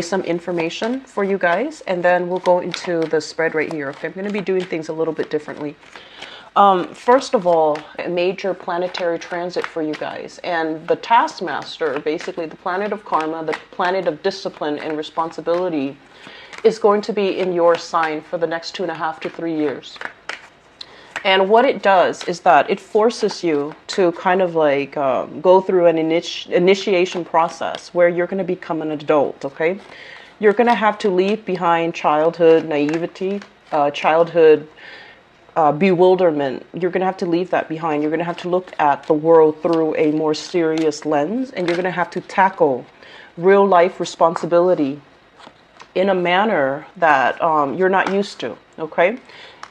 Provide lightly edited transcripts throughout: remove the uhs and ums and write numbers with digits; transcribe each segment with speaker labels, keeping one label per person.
Speaker 1: some information for you guys, and then we'll go into the spread right here. Okay, I'm going to be doing things a little bit differently. First of all, a major planetary transit for you guys, and the taskmaster, basically the planet of karma, the planet of discipline and responsibility, is going to be in your sign for the next 2.5 to 3 years. And what it does is that it forces you to kind of like go through an initiation process where you're going to become an adult, okay? You're going to have to leave behind childhood naivety, childhood bewilderment. You're going to have to leave that behind. You're going to have to look at the world through a more serious lens, and you're going to have to tackle real life responsibility in a manner that you're not used to, okay?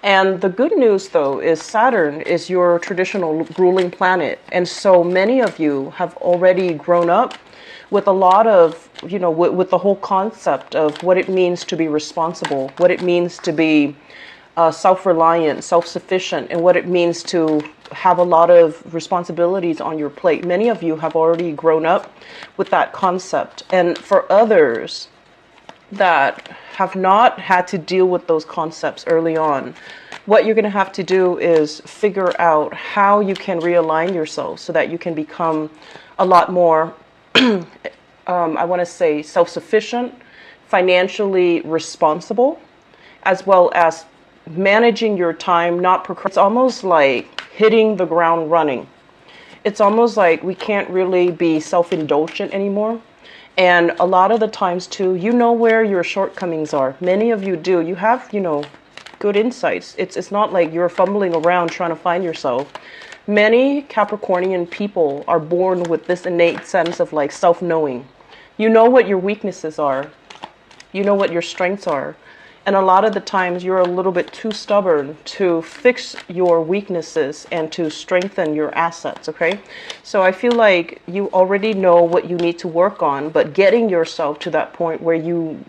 Speaker 1: And the good news, though, is Saturn is your traditional ruling planet. And so many of you have already grown up with a lot of, you know, with the whole concept of what it means to be responsible, what it means to be self-reliant, self-sufficient, and what it means to have a lot of responsibilities on your plate. Many of you have already grown up with that concept. And for others that have not had to deal with those concepts early on, what you're going to have to do is figure out how you can realign yourself so that you can become a lot more, I want to say, self-sufficient, financially responsible, as well as managing your time, not procrastinating. It's almost like hitting the ground running. It's almost like we can't really be self-indulgent anymore. And a lot of the times, too, you know where your shortcomings are. Many of you do. You have, you know, good insights. It's not like you're fumbling around trying to find yourself. Many Capricornian people are born with this innate sense of like self-knowing. You know what your weaknesses are. You know what your strengths are. And a lot of the times you're a little bit too stubborn to fix your weaknesses and to strengthen your assets, okay? So I feel like you already know what you need to work on, but getting yourself to that point where you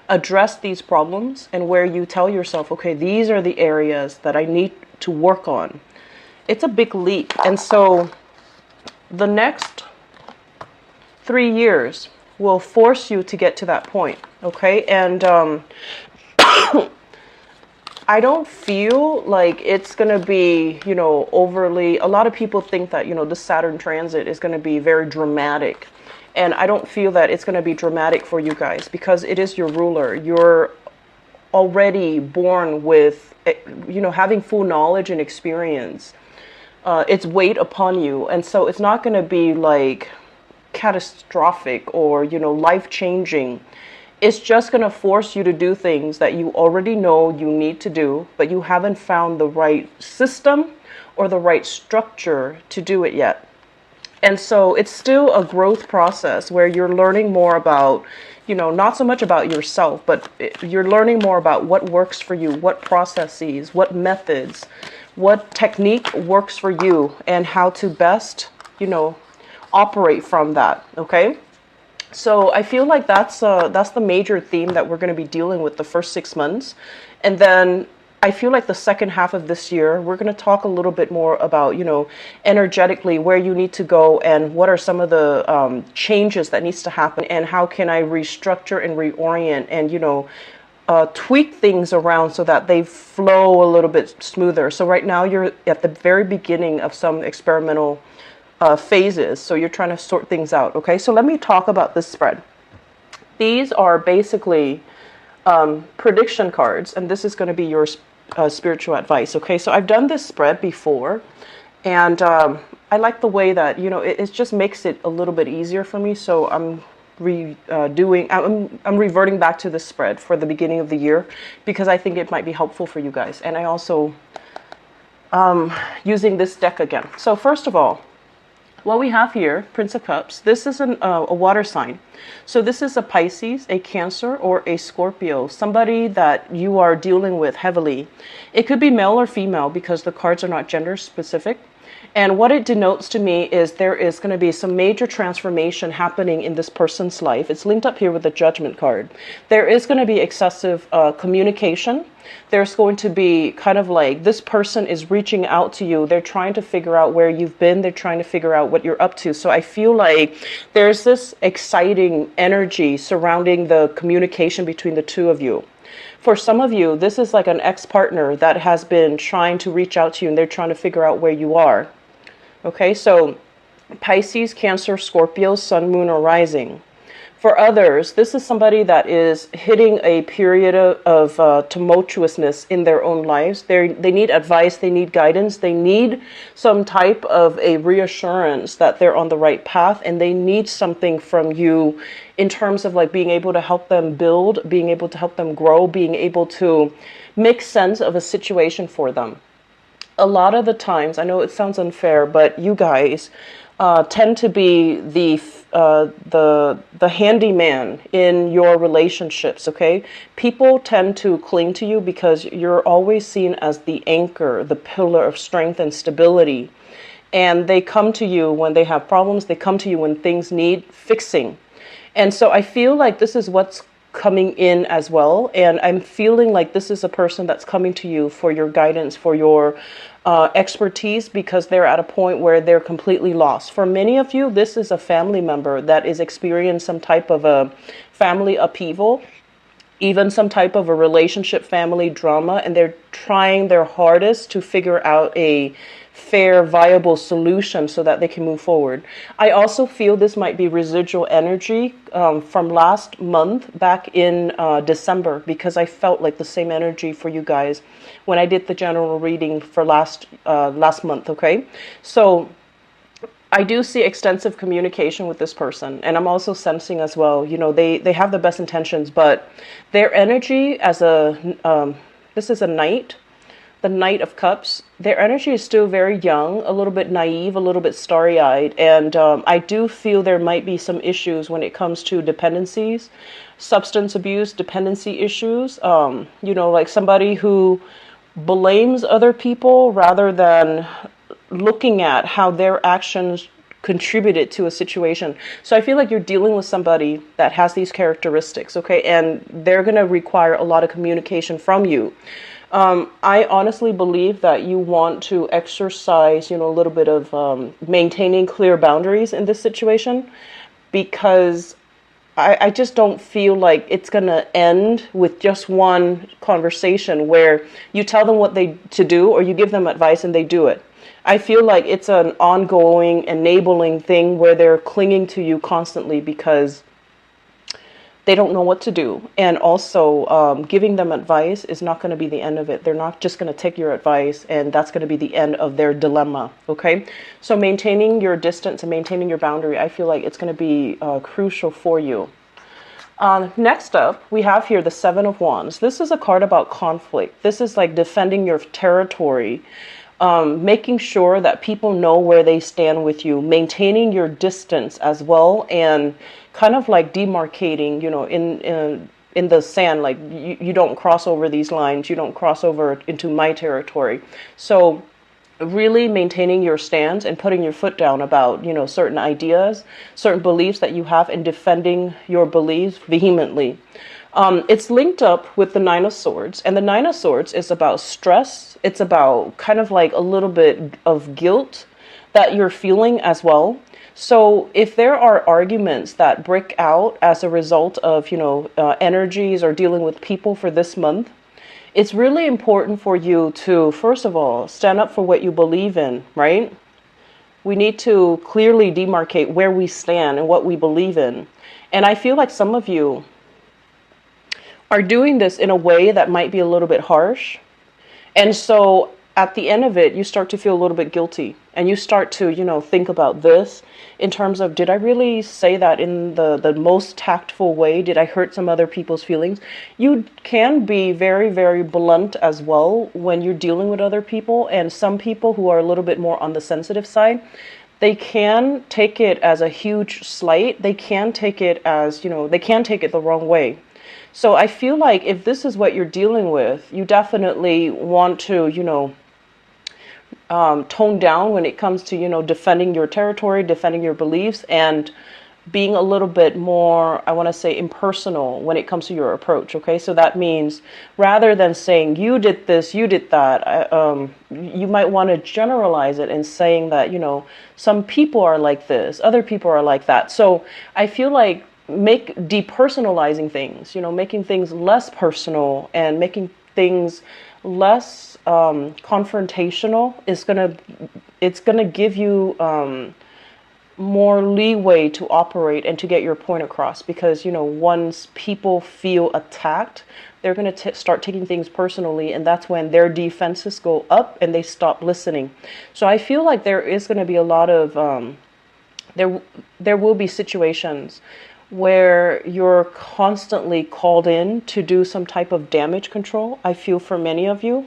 Speaker 1: address these problems and where you tell yourself, okay, these are the areas that I need to work on. It's a big leap. And so the next 3 years will force you to get to that point, okay? And I don't feel like it's going to be, you know, overly, a lot of people think that, you know, the Saturn transit is going to be very dramatic. And I don't feel that it's going to be dramatic for you guys because it is your ruler. You're already born with, you know, having full knowledge and experience. It's weight upon you. And so it's not going to be like catastrophic or, you know, life-changing. It's just going to force you to do things that you already know you need to do, but you haven't found the right system or the right structure to do it yet. And so it's still a growth process where you're learning more about, you know, not so much about yourself, but you're learning more about what works for you, what processes, what methods, what technique works for you, and how to best, you know, operate from that, okay? So I feel like that's the major theme that we're going to be dealing with the first 6 months. And then I feel like the second half of this year, we're going to talk a little bit more about, you know, energetically where you need to go and what are some of the changes that needs to happen and how can I restructure and reorient and, you know, tweak things around so that they flow a little bit smoother. So right now you're at the very beginning of some experimental phases. So you're trying to sort things out. Okay, so let me talk about this spread. These are basically prediction cards, and this is going to be your spiritual advice. Okay, so I've done this spread before, and I like the way that, you know, it just makes it a little bit easier for me. So I'm reverting back to this spread for the beginning of the year because I think it might be helpful for you guys. And I also using this deck again. So first of all, what we have here, Prince of Cups, this is a water sign. So this is a Pisces, a Cancer, or a Scorpio, somebody that you are dealing with heavily. It could be male or female because the cards are not gender specific. And what it denotes to me is there is going to be some major transformation happening in this person's life. It's linked up here with the Judgment card. There is going to be excessive communication. There's going to be kind of like this person is reaching out to you. They're trying to figure out where you've been. They're trying to figure out what you're up to. So I feel like there's this exciting energy surrounding the communication between the two of you. For some of you, this is like an ex-partner that has been trying to reach out to you and they're trying to figure out where you are. Okay, so Pisces, Cancer, Scorpio, Sun, Moon, or Rising. For others, this is somebody that is hitting a period of tumultuousness in their own lives. They need advice, they need guidance, they need some type of a reassurance that they're on the right path, and they need something from you in terms of like being able to help them build, being able to help them grow, being able to make sense of a situation for them. A lot of the times, I know it sounds unfair, but you guys tend to be the handyman in your relationships, okay? People tend to cling to you because you're always seen as the anchor, the pillar of strength and stability. And they come to you when they have problems. They come to you when things need fixing. And so I feel like this is what's coming in as well. And I'm feeling like this is a person that's coming to you for your guidance, for your expertise, because they're at a point where they're completely lost. For many of you, this is a family member that is experiencing some type of a family upheaval, even some type of a relationship family drama, and they're trying their hardest to figure out a fair, viable solution so that they can move forward. I also feel this might be residual energy from last month back in December, because I felt like the same energy for you guys when I did the general reading for last month, okay? So I do see extensive communication with this person, and I'm also sensing as well, you know, they have the best intentions, but their energy as a, this is a knight, the Knight of Cups, their energy is still very young, a little bit naive, a little bit starry-eyed, and I do feel there might be some issues when it comes to dependencies, substance abuse, dependency issues, you know, like somebody who blames other people rather than looking at how their actions contributed to a situation. So I feel like you're dealing with somebody that has these characteristics, okay, and they're going to require a lot of communication from you. I honestly believe that you want to exercise, you know, a little bit of maintaining clear boundaries in this situation, because I just don't feel like it's going to end with just one conversation where you tell them what they to do or you give them advice and they do it. I feel like it's an ongoing, enabling thing where they're clinging to you constantly because they don't know what to do. And also giving them advice is not going to be the end of it. They're not just going to take your advice and that's going to be the end of their dilemma. Okay. So maintaining your distance and maintaining your boundary, I feel like it's going to be crucial for you. Next up, we have here the Seven of Wands. This is a card about conflict. This is like defending your territory, making sure that people know where they stand with you, maintaining your distance as well, and kind of like demarcating, you know, in the sand, like you don't cross over these lines, you don't cross over into my territory. So really maintaining your stance and putting your foot down about, you know, certain ideas, certain beliefs that you have, and defending your beliefs vehemently. It's linked up with the Nine of Swords, and the Nine of Swords is about stress. It's about kind of like a little bit of guilt that you're feeling as well. So if there are arguments that break out as a result of, you know, energies or dealing with people for this month, it's really important for you to, first of all, stand up for what you believe in, right? We need to clearly demarcate where we stand and what we believe in. And I feel like some of you are doing this in a way that might be a little bit harsh. And so at the end of it, you start to feel a little bit guilty, and you start to, you know, think about this in terms of, did I really say that in the most tactful way? Did I hurt some other people's feelings? You can be very, very blunt as well when you're dealing with other people, and some people who are a little bit more on the sensitive side, they can take it as a huge slight. They can take it as, you know, they can take it the wrong way. So I feel like if this is what you're dealing with, you definitely want to, you know, toned down when it comes to, defending your territory, defending your beliefs, and being a little bit more, I want to say, impersonal when it comes to your approach. Okay, so that means rather than saying you did this, you did that, you might want to generalize it and saying that, some people are like this, other people are like that. So I feel like depersonalizing things, making things less personal and making things less confrontational it's gonna give you more leeway to operate and to get your point across, because once people feel attacked, they're going to start taking things personally, and that's when their defenses go up and they stop listening. So I feel like there is going to be a lot of there will be situations where you're constantly called in to do some type of damage control. I feel for many of you,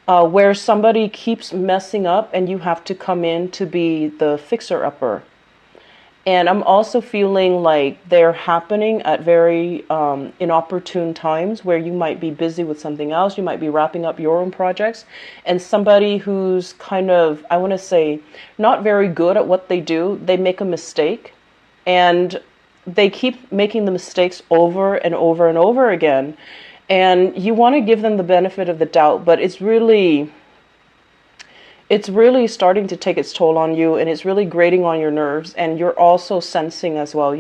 Speaker 1: where somebody keeps messing up and you have to come in to be the fixer-upper. And I'm also feeling like they're happening at very inopportune times where you might be busy with something else. You might be wrapping up your own projects. And somebody who's kind of, I want to say, not very good at what they do, they make a mistake. And they keep making the mistakes over and over and over again. And you want to give them the benefit of the doubt, but it's really starting to take its toll on you, and it's really grating on your nerves. And you're also sensing as well,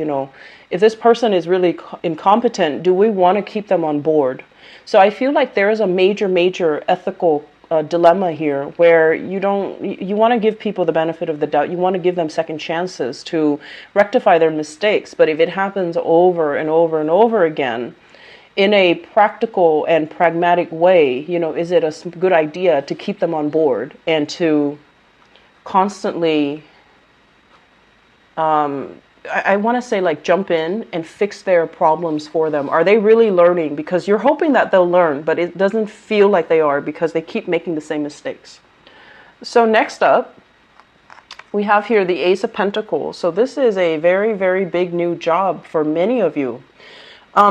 Speaker 1: if this person is really incompetent, do we want to keep them on board? So I feel like there is a major ethical dilemma here where you want to give people the benefit of the doubt. You want to give them second chances to rectify their mistakes. But if it happens over and over and over again, in a practical and pragmatic way, is it a good idea to keep them on board and to constantly, I want to say, like, jump in and fix their problems for them? Are they really learning? Because you're hoping that they'll learn, but it doesn't feel like they are because they keep making the same mistakes. So next up, we have here the Ace of Pentacles. So this is a very, very big new job for many of you.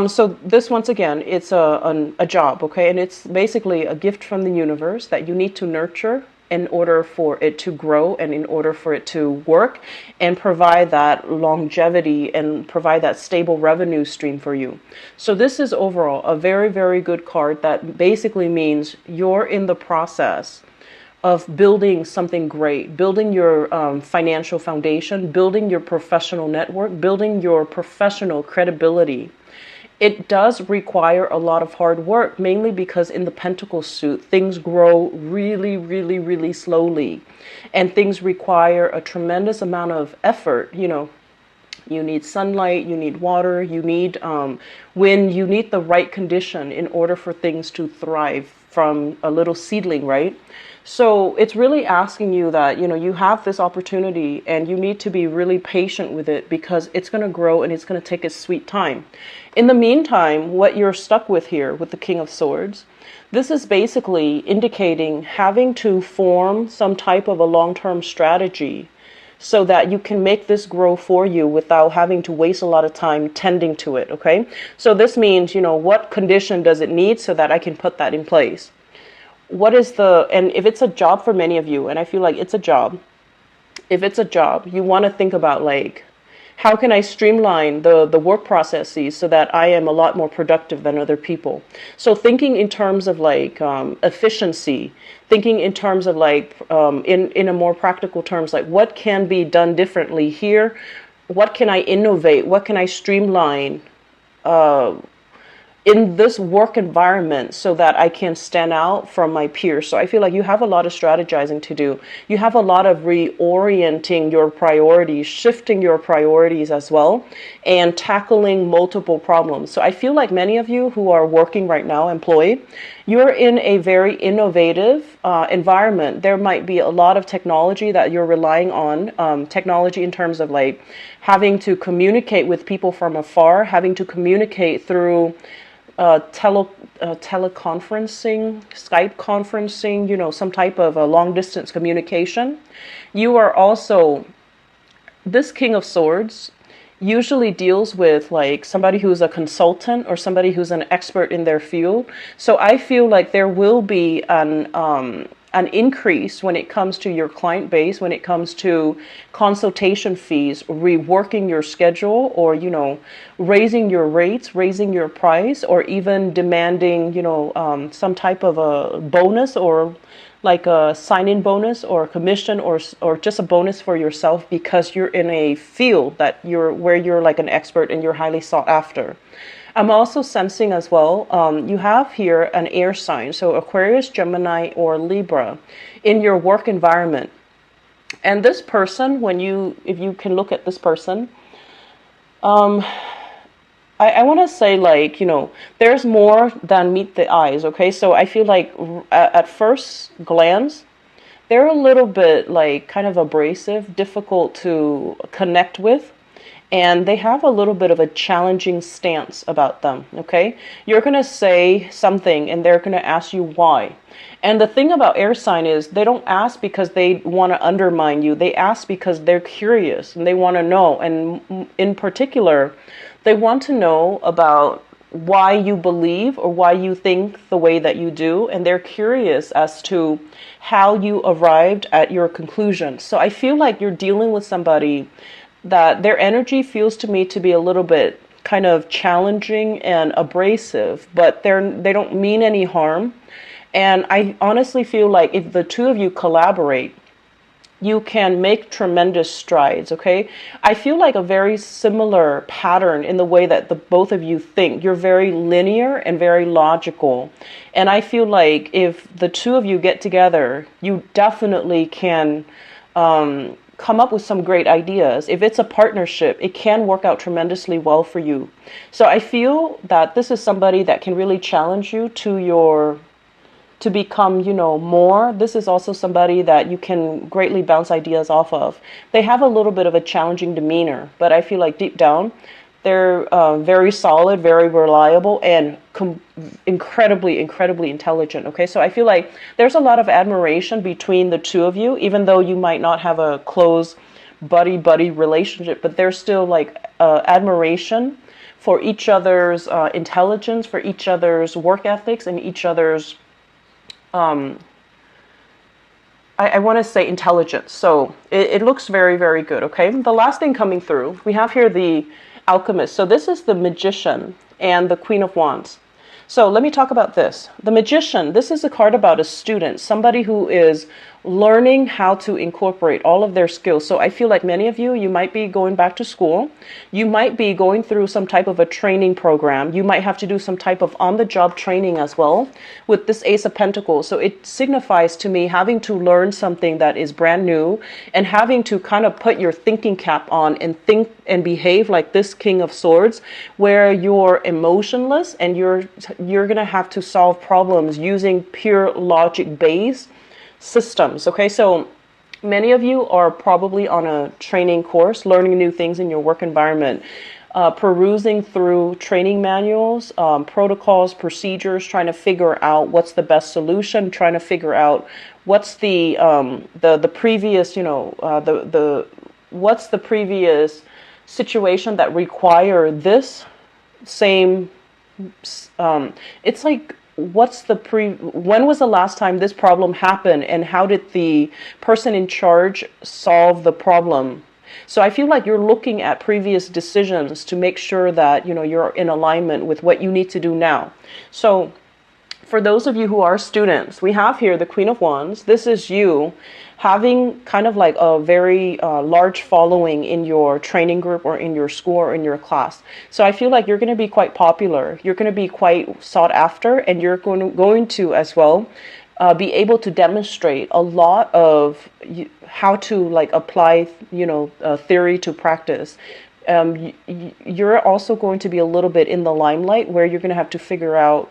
Speaker 1: So this, once again, it's a job, okay? And it's basically a gift from the universe that you need to nurture in order for it to grow and in order for it to work and provide that longevity and provide that stable revenue stream for you. So this is overall a very, very good card that basically means you're in the process of building something great, building your financial foundation, building your professional network, building your professional credibility. It does require a lot of hard work, mainly because in the Pentacle suit, things grow really, really, really slowly. And things require a tremendous amount of effort. You need sunlight, you need water, you need wind, you need the right condition in order for things to thrive from a little seedling, right? So it's really asking you that, you have this opportunity and you need to be really patient with it because it's going to grow and it's going to take its sweet time. In the meantime, what you're stuck with here with the King of Swords, this is basically indicating having to form some type of a long-term strategy so that you can make this grow for you without having to waste a lot of time tending to it, okay? So this means, what condition does it need so that I can put that in place? And if it's a job for many of you, and I feel like it's a job, if it's a job, you want to think about, like, how can I streamline the work processes so that I am a lot more productive than other people? So thinking in terms of, like, efficiency, thinking in terms of, like, in a more practical terms, like, what can be done differently here? What can I innovate? What can I streamline in this work environment so that I can stand out from my peers? So I feel like you have a lot of strategizing to do. You have a lot of reorienting your priorities, shifting your priorities as well, and tackling multiple problems. So I feel like many of you who are working right now, employed, you're in a very innovative environment. There might be a lot of technology that you're relying on, technology in terms of, like, having to communicate with people from afar, having to communicate through teleconferencing, Skype conferencing, some type of a long distance communication. You are also, this King of Swords usually deals with, like, somebody who's a consultant or somebody who's an expert in their field. So I feel like there will be an increase when it comes to your client base, when it comes to consultation fees, reworking your schedule, or, raising your rates, raising your price, or even demanding, some type of a bonus, or like a sign-in bonus or a commission, or just a bonus for yourself because you're in a field where you're like an expert and you're highly sought after. I'm also sensing as well, you have here an air sign, so Aquarius, Gemini, or Libra in your work environment. And this person, if you can look at this person, I want to say, like, there's more than meet the eyes, okay? So I feel like at first glance, they're a little bit like kind of abrasive, difficult to connect with. And they have a little bit of a challenging stance about them, okay? You're going to say something and they're going to ask you why. And the thing about air sign is they don't ask because they want to undermine you. They ask because they're curious and they want to know. And in particular, they want to know about why you believe or why you think the way that you do. And they're curious as to how you arrived at your conclusion. So I feel like you're dealing with somebody that their energy feels to me to be a little bit kind of challenging and abrasive, but they don't mean any harm. And I honestly feel like if the two of you collaborate, you can make tremendous strides, okay? I feel like a very similar pattern in the way that the both of you think. You're very linear and very logical. And I feel like if the two of you get together, you definitely can come up with some great ideas. If it's a partnership, it can work out tremendously well for you. So I feel that this is somebody that can really challenge you to become, more. This is also somebody that you can greatly bounce ideas off of. They have a little bit of a challenging demeanor, but I feel like deep down, they're very solid, very reliable, and incredibly, incredibly intelligent. Okay, so I feel like there's a lot of admiration between the two of you, even though you might not have a close buddy relationship, but there's still like admiration for each other's intelligence, for each other's work ethics, and each other's I want to say intelligence. So it looks very, very good. Okay, the last thing coming through, we have here the Alchemist. So this is the Magician and the Queen of Wands. So let me talk about this. The Magician, this is a card about a student, somebody who is learning how to incorporate all of their skills. So I feel like many of you might be going back to school. You might be going through some type of a training program. You might have to do some type of on-the-job training as well with this Ace of Pentacles. So it signifies to me having to learn something that is brand new and having to kind of put your thinking cap on and think and behave like this King of Swords, where you're emotionless and you're going to have to solve problems using pure logic-based systems. Okay, so many of you are probably on a training course, learning new things in your work environment, perusing through training manuals, protocols, procedures, trying to figure out what's the best solution, trying to figure out what's the previous, what's the previous situation that require this same. It's like, when was the last time this problem happened, and how did the person in charge solve the problem? So I feel like you're looking at previous decisions to make sure that you're in alignment with what you need to do now. So for those of you who are students, we have here the Queen of Wands. This is you having kind of like a very large following in your training group or in your school or in your class. So I feel like you're going to be quite popular. You're going to be quite sought after, and you're going to as well be able to demonstrate a lot of how to like apply, theory to practice. You're also going to be a little bit in the limelight, where you're going to have to figure out,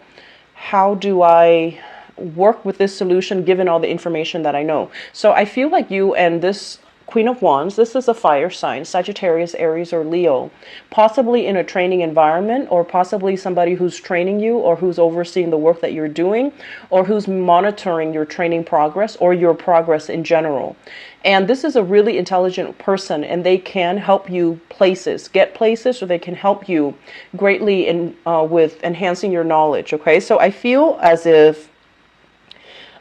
Speaker 1: how do I work with this solution given all the information that I know? So I feel like you and this Queen of Wands, this is a fire sign, Sagittarius, Aries, or Leo, possibly in a training environment, or possibly somebody who's training you, or who's overseeing the work that you're doing, or who's monitoring your training progress or your progress in general. And this is a really intelligent person, and they can help you get places, or they can help you greatly with enhancing your knowledge. Okay, so I feel as if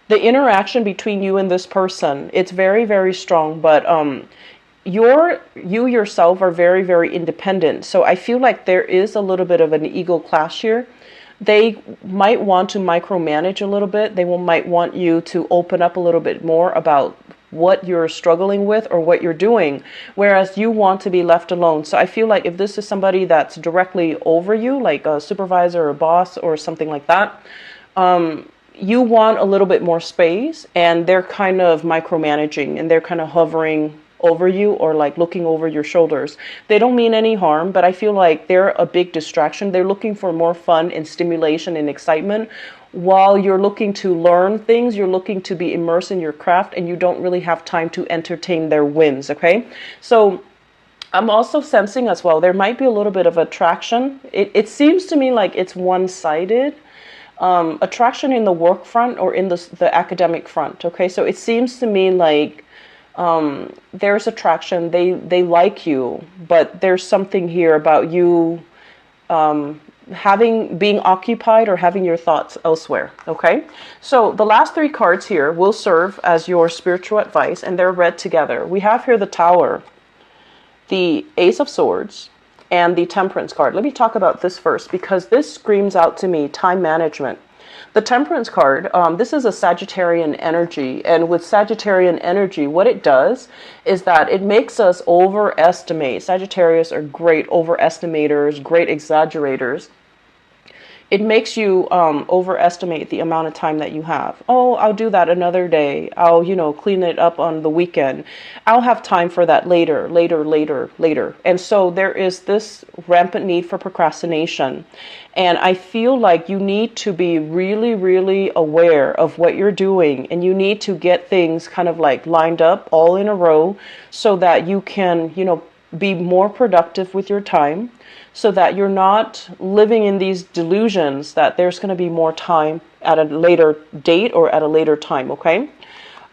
Speaker 1: The interaction between you and this person, it's very, very strong, but you yourself are very, very independent. So I feel like there is a little bit of an ego clash here. They might want to micromanage a little bit. They might want you to open up a little bit more about what you're struggling with or what you're doing, whereas you want to be left alone. So I feel like if this is somebody that's directly over you, like a supervisor or a boss or something like that, you want a little bit more space, and they're kind of micromanaging and they're kind of hovering over you or like looking over your shoulders. They don't mean any harm, but I feel like they're a big distraction. They're looking for more fun and stimulation and excitement while you're looking to learn things, you're looking to be immersed in your craft, and you don't really have time to entertain their whims, okay? So I'm also sensing as well, there might be a little bit of attraction. It seems to me like it's one-sided. Attraction in the work front or in the academic front, okay? So it seems to me like there's attraction, they like you, but there's something here about you being occupied or having your thoughts elsewhere, okay? So the last three cards here will serve as your spiritual advice, and they're read together. We have here the Tower, the Ace of Swords, and the Temperance card. Let me talk about this first, because this screams out to me time management. The Temperance card, this is a Sagittarian energy, and with Sagittarian energy, what it does is that it makes us overestimate. Sagittarius are great overestimators, great exaggerators. It makes you overestimate the amount of time that you have. Oh, I'll do that another day. I'll, clean it up on the weekend. I'll have time for that later. And so there is this rampant need for procrastination. And I feel like you need to be really, really aware of what you're doing. And you need to get things kind of like lined up all in a row so that you can, be more productive with your time, so that you're not living in these delusions that there's going to be more time at a later date or at a later time, okay?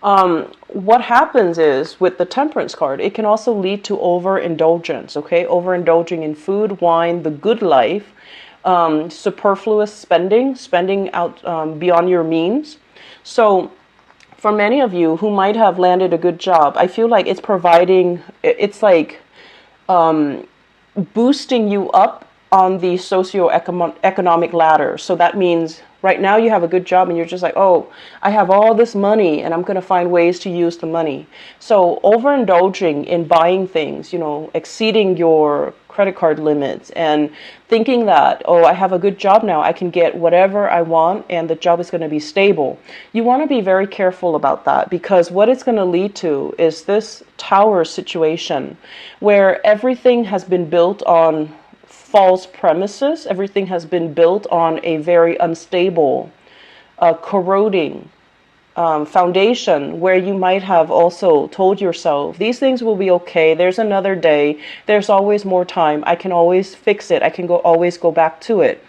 Speaker 1: What happens is with the Temperance card, it can also lead to overindulgence, okay? Overindulging in food, wine, the good life, superfluous spending out beyond your means. So for many of you who might have landed a good job, I feel like it's like boosting you up on the socioeconomic ladder. So that means right now you have a good job and you're just like, oh, I have all this money and I'm going to find ways to use the money. So overindulging in buying things, exceeding your credit card limits and thinking that, oh, I have a good job now, I can get whatever I want and the job is going to be stable. You want to be very careful about that, because what it's going to lead to is this Tower situation where everything has been built on false premises. Everything has been built on a very unstable, corroding foundation, where you might have also told yourself, these things will be okay, there's another day, there's always more time, I can always fix it, I can always go back to it.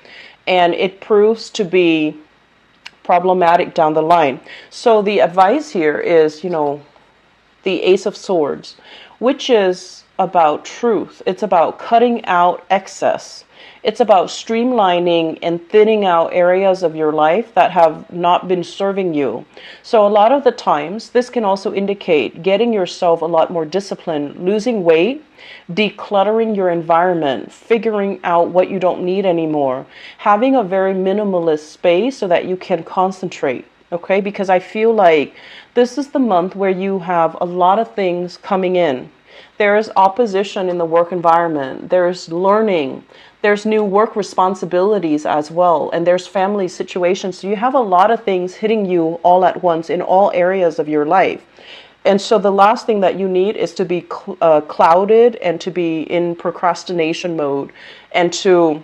Speaker 1: And it proves to be problematic down the line. So the advice here is, the Ace of Swords, which is about truth. It's about cutting out excess. It's about streamlining and thinning out areas of your life that have not been serving you. So a lot of the times, this can also indicate getting yourself a lot more disciplined, losing weight, decluttering your environment, figuring out what you don't need anymore, having a very minimalist space so that you can concentrate. Okay, because I feel like this is the month where you have a lot of things coming in. There is opposition in the work environment. There's learning. There's new work responsibilities as well. And there's family situations. So you have a lot of things hitting you all at once in all areas of your life. And so the last thing that you need is to be clouded and to be in procrastination mode and to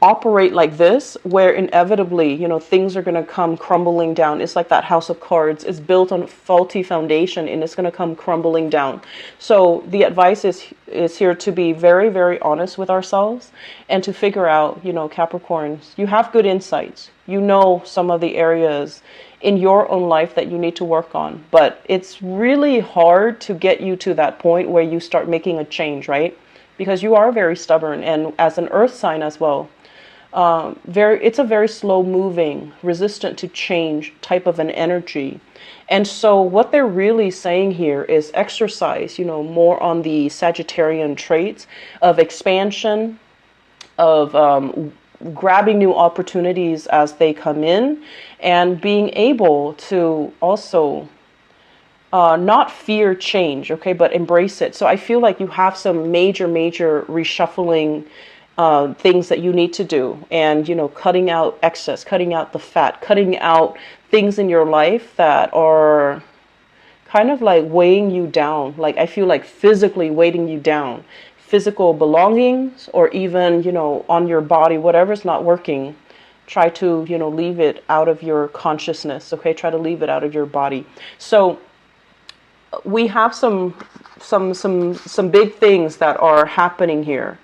Speaker 1: operate like this, where inevitably, things are going to come crumbling down. It's like that house of cards. It's built on a faulty foundation and it's going to come crumbling down. So the advice is here to be very, very honest with ourselves and to figure out, Capricorns, you have good insights. You know some of the areas in your own life that you need to work on, but it's really hard to get you to that point where you start making a change, right? Because you are very stubborn, and as an earth sign as well, It's a very slow moving, resistant to change type of an energy. And so what they're really saying here is exercise, more on the Sagittarian traits of expansion, of grabbing new opportunities as they come in, and being able to also not fear change, okay, but embrace it. So I feel like you have some major reshuffling things that you need to do, and cutting out excess, cutting out the fat, cutting out things in your life that are kind of like weighing you down. Like I feel like physically weighting you down, physical belongings, or even on your body, whatever's not working. Try to leave it out of your consciousness, okay? Try to leave it out of your body. So we have some big things that are happening here.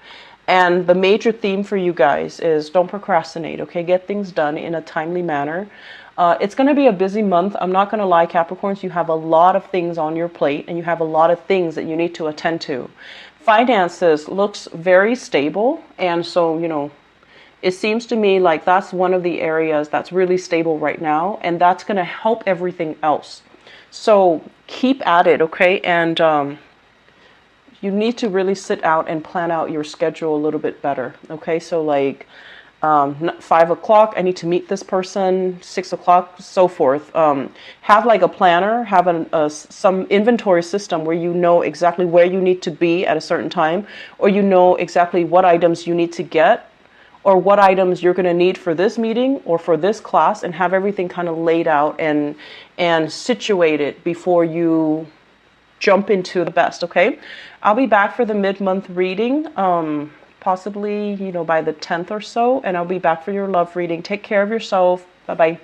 Speaker 1: And the major theme for you guys is don't procrastinate, okay? Get things done in a timely manner. It's going to be a busy month. I'm not going to lie, Capricorns. You have a lot of things on your plate, and you have a lot of things that you need to attend to. Finances looks very stable, and so, it seems to me like that's one of the areas that's really stable right now, and that's going to help everything else. So keep at it, okay? And you need to really sit out and plan out your schedule a little bit better, okay? So like 5 o'clock, I need to meet this person, 6 o'clock, so forth. Have like a planner, have some inventory system where you know exactly where you need to be at a certain time, or you know exactly what items you need to get, or what items you're going to need for this meeting or for this class, and have everything kind of laid out and situated before you jump into the best, okay? I'll be back for the mid-month reading, possibly, by the 10th or so, and I'll be back for your love reading. Take care of yourself. Bye-bye.